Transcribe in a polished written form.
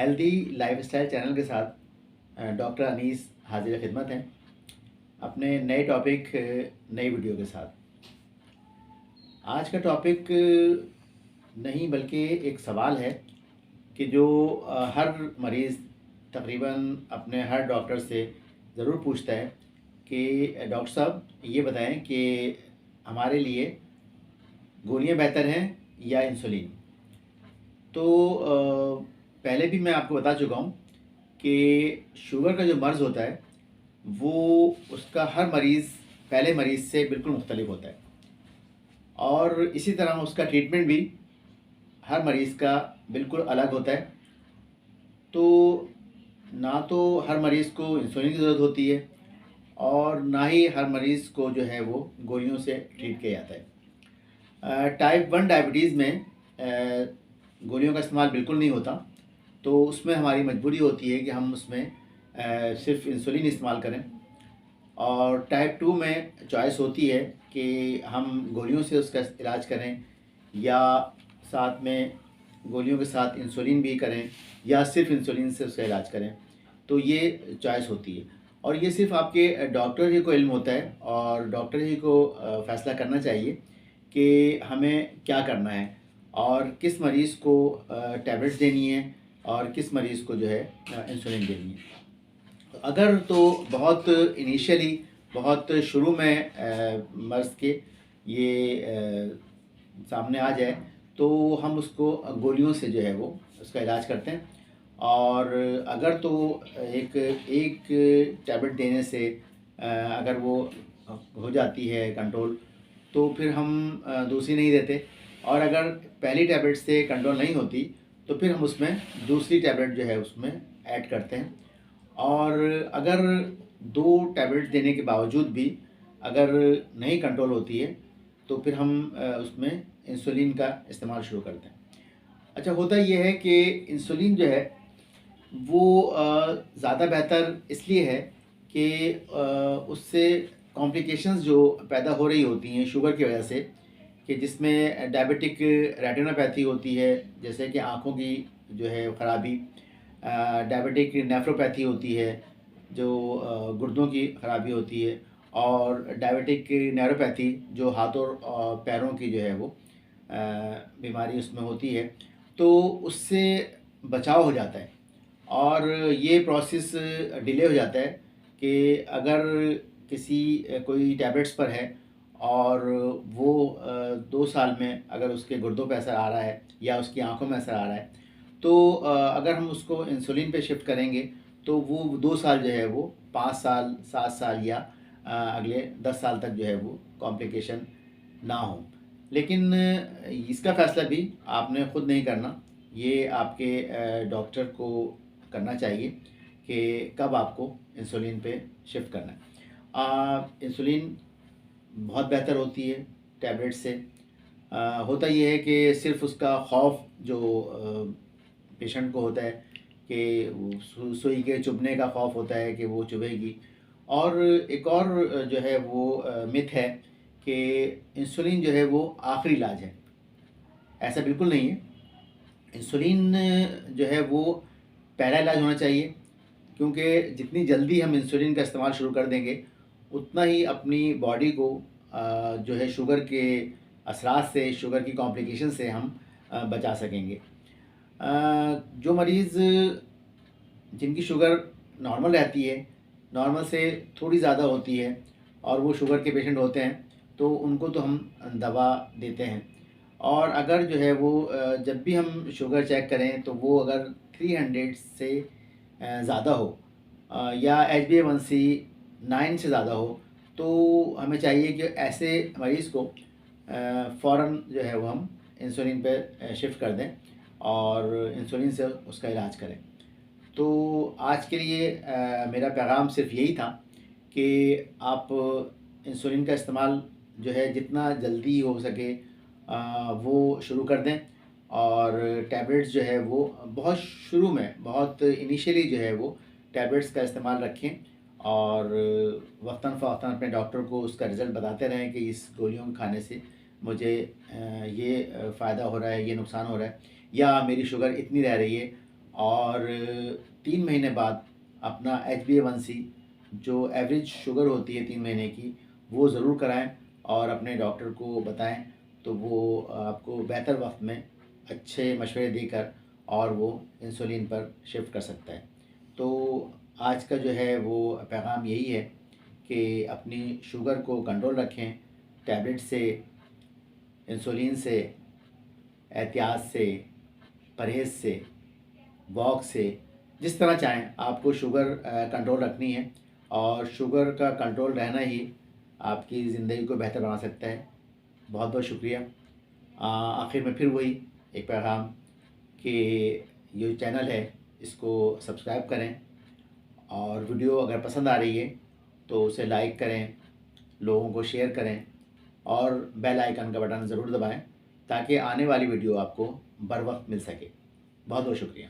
Healthy lifestyle channel के साथ doctor Anees हाजिर खिदमत हैं अपने नए टॉपिक नई वीडियो के साथ। आज का टॉपिक नहीं बल्कि एक सवाल है कि जो हर मरीज़ तकरीबन अपने हर डॉक्टर से ज़रूर पूछता है कि डॉक्टर साहब ये बताएं कि हमारे लिए गोलियां बेहतर हैं या इंसुलिन। तो पहले भी मैं आपको बता चुका हूँ कि शुगर का जो मर्ज़ होता है वो उसका हर मरीज़ पहले मरीज़ से बिल्कुल मुख्तलिफ होता है और इसी तरह उसका ट्रीटमेंट भी हर मरीज़ का बिल्कुल अलग होता है। तो ना तो हर मरीज़ को इंसुलिन की ज़रूरत होती है और ना ही हर मरीज़ को जो है वो गोलियों से ट्रीट किया जाता है। टाइप 1 डायबिटीज़ में गोलियों का इस्तेमाल बिल्कुल नहीं होता, तो उसमें हमारी मजबूरी होती है कि हम उसमें सिर्फ इंसुलिन इस्तेमाल करें। और टाइप 2 में चॉइस होती है कि हम गोलियों से उसका इलाज करें या साथ में गोलियों के साथ इंसुलिन भी करें या सिर्फ इंसुलिन से उसका इलाज करें। तो ये चॉइस होती है और ये सिर्फ आपके डॉक्टर ही को इल्म होता है और डॉक्टर ही को फ़ैसला करना चाहिए कि हमें क्या करना है और किस मरीज़ को टैबलेट्स देनी है और किस मरीज़ को जो है इंसुलिन देनी है। अगर तो बहुत इनिशियली बहुत शुरू में मर्ज़ के ये सामने आ जाए तो हम उसको गोलियों से जो है वो उसका इलाज करते हैं। और अगर तो एक एक टैबलेट देने से अगर वो हो जाती है कंट्रोल तो फिर हम दूसरी नहीं देते। और अगर पहली टैबलेट से कंट्रोल नहीं होती तो फिर हम उसमें दूसरी टैबलेट जो है उसमें ऐड करते हैं। और अगर 2 टैबलेट देने के बावजूद भी अगर नहीं कंट्रोल होती है तो फिर हम उसमें इंसुलिन का इस्तेमाल शुरू करते हैं। अच्छा, होता ये है कि इंसुलिन जो है वो ज़्यादा बेहतर इसलिए है कि उससे कॉम्प्लिकेशंस जो पैदा हो रही होती हैं शुगर की वजह से, कि जिसमें डायबिटिक रेटिनोपैथी होती है, जैसे कि आँखों की जो है ख़राबी, डायबिटिक नेफ्रोपैथी होती है जो गुर्दों की ख़राबी होती है, और डायबिटिक न्यूरोपैथी जो हाथों और पैरों की जो है वो बीमारी उसमें होती है। तो उससे बचाव हो जाता है और ये प्रोसेस डिले हो जाता है कि अगर किसी कोई टैबलेट्स पर है और वो 2 साल में अगर उसके गुर्दों पे असर आ रहा है या उसकी आँखों में असर आ रहा है तो अगर हम उसको इंसुलिन पे शिफ्ट करेंगे तो वो 2 साल जो है वो 5 साल 7 साल या अगले 10 साल तक जो है वो कॉम्प्लिकेशन ना हो। लेकिन इसका फ़ैसला भी आपने ख़ुद नहीं करना, ये आपके डॉक्टर को करना चाहिए कि कब आपको इंसुलिन पे शिफ्ट करना है। इंसुलिन बहुत बेहतर होती है टैबलेट से। होता ये है कि सिर्फ़ उसका खौफ जो पेशेंट को होता है कि वो सुई के चुभने का खौफ होता है कि वो चुभेगी। और एक और जो है वो मिथ है कि इंसुलिन जो है वो आखिरी इलाज है। ऐसा बिल्कुल नहीं है। इंसुलिन जो है वो पहला इलाज होना चाहिए, क्योंकि जितनी जल्दी हम इंसुलिन का इस्तेमाल शुरू कर देंगे उतना ही अपनी बॉडी को जो है शुगर के असरात से, शुगर की कॉम्प्लिकेशन से हम बचा सकेंगे। जो मरीज़ जिनकी शुगर नॉर्मल रहती है, नॉर्मल से थोड़ी ज़्यादा होती है और वो शुगर के पेशेंट होते हैं तो उनको तो हम दवा देते हैं। और अगर जो है वो जब भी हम शुगर चेक करें तो वो अगर 300 से ज़्यादा हो या HbA1c 9 से ज़्यादा हो तो हमें चाहिए कि ऐसे मरीज़ को फ़ौरन जो है वो हम इंसुलिन पे शिफ्ट कर दें और इंसुलिन से उसका इलाज करें। तो आज के लिए मेरा पैगाम सिर्फ यही था कि आप इंसुलिन का इस्तेमाल जो है जितना जल्दी हो सके वो शुरू कर दें। और टैबलेट्स जो है वो बहुत शुरू में, बहुत इनिशियली जो है वो टैबलेट्स का इस्तेमाल रखें और वक्तन फ़वक्तन अपने डॉक्टर को उसका रिज़ल्ट बताते रहें कि इस गोलियों को खाने से मुझे ये फ़ायदा हो रहा है, ये नुकसान हो रहा है, या मेरी शुगर इतनी रह रही है और 3 महीने बाद अपना HbA1c जो एवरेज शुगर होती है 3 महीने की, वो ज़रूर कराएं और अपने डॉक्टर को बताएं, तो वो आपको बेहतर वक्त में अच्छे मशवरे देकर और वो इंसुलिन पर शिफ्ट कर सकता है। तो आज का जो है वो पैगाम यही है कि अपनी शुगर को कंट्रोल रखें, टैबलेट से, इंसुलिन से, एहतियात से, परहेज़ से, वॉक से, जिस तरह चाहें आपको शुगर कंट्रोल रखनी है और शुगर का कंट्रोल रहना ही आपकी ज़िंदगी को बेहतर बना सकता है। बहुत बहुत शुक्रिया। आखिर में फिर वही एक पैगाम कि ये चैनल है इसको सब्सक्राइब करें और वीडियो अगर पसंद आ रही है तो उसे लाइक करें, लोगों को शेयर करें और बेल आइकन का बटन ज़रूर दबाएं ताकि आने वाली वीडियो आपको बर वक्त मिल सके। बहुत बहुत शुक्रिया।